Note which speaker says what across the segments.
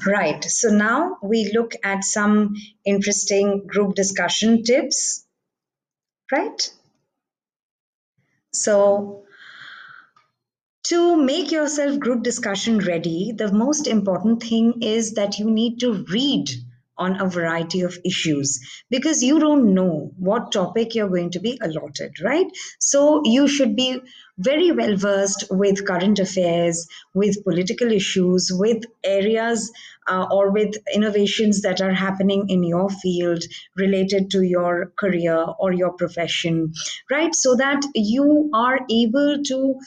Speaker 1: Right. So now we look at some interesting group discussion tips, right? So to make yourself group discussion ready, the most important thing is that you need to read on a variety of issues because you don't know what topic you're going to be allotted, right? So you should be very well versed with current affairs, with political issues, with areas or with innovations that are happening in your field related to your career or your profession, right? So that you are able to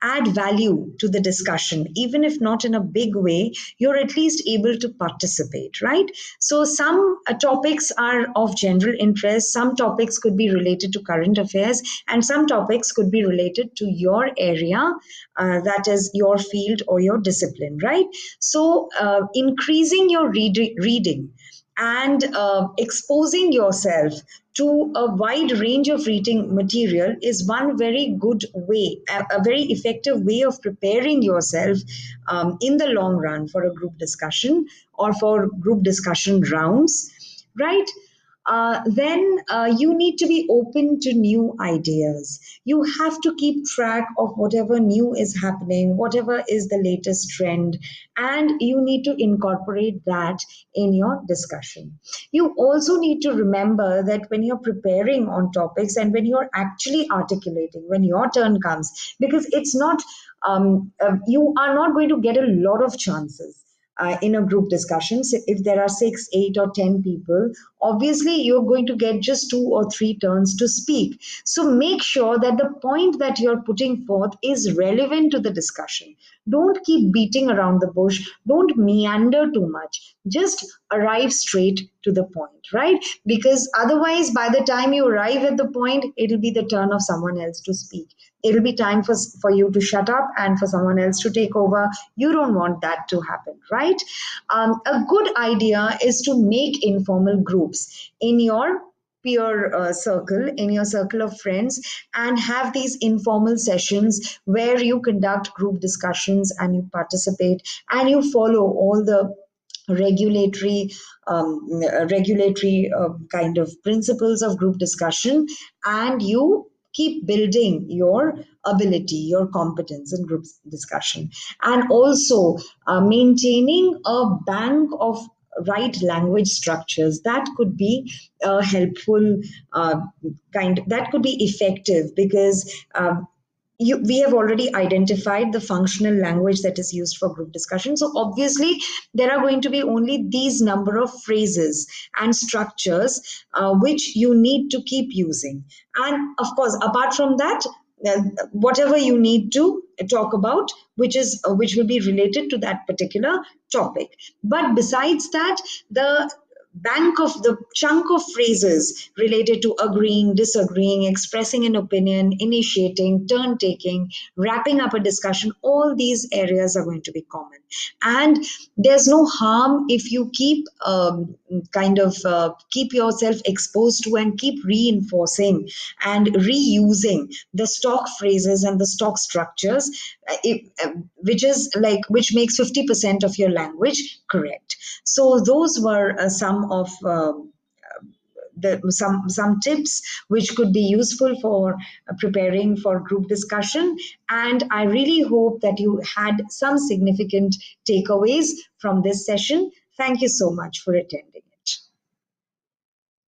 Speaker 1: add value to the discussion, even if not in a big way, you're at least able to participate, right? So some topics are of general interest, some topics could be related to current affairs, and some topics could be related to your area, that is your field or your discipline, right? So increasing your reading and exposing yourself to a wide range of reading material is one very good way, a very effective way of preparing yourself in the long run for a group discussion or for group discussion rounds, right? Then you need to be open to new ideas. You have to keep track of whatever new is happening, whatever is the latest trend, and you need to incorporate that in your discussion. You also need to remember that when you're preparing on topics and when you're actually articulating, when your turn comes, because it's not, you are not going to get a lot of chances in a group discussion. So if there are 6, 8, or 10 people, obviously you're going to get just 2 or 3 turns to speak. So make sure that the point that you're putting forth is relevant to the discussion. Don't keep beating around the bush. Don't meander too much. Just arrive straight to the point, right? Because otherwise, by the time you arrive at the point, it'll be the turn of someone else to speak. It'll be time for you to shut up and for someone else to take over. You don't want that to happen, right? A good idea is to make informal groups in your peer circle, in your circle of friends, and have these informal sessions where you conduct group discussions and you participate and you follow all the regulatory kind of principles of group discussion, and you keep building your ability, your competence in group discussion, and also maintaining a bank of right language structures that could be helpful, uh, that could be effective because we have already identified the functional language that is used for group discussion. So obviously, there are going to be only these number of phrases and structures which you need to keep using. And of course, apart from that, uh, whatever you need to talk about, which will be related to that particular topic. But besides that, the bank of the chunk of phrases related to agreeing, disagreeing, expressing an opinion, initiating, turn taking, wrapping up a discussion, all these areas are going to be common. And there's no harm if you keep keep yourself exposed to and keep reinforcing and reusing the stock phrases and the stock structures, which makes 50% of your language correct. So those were some of some tips which could be useful for preparing for group discussion, and I really hope that you had some significant takeaways from this session. Thank you so much for attending.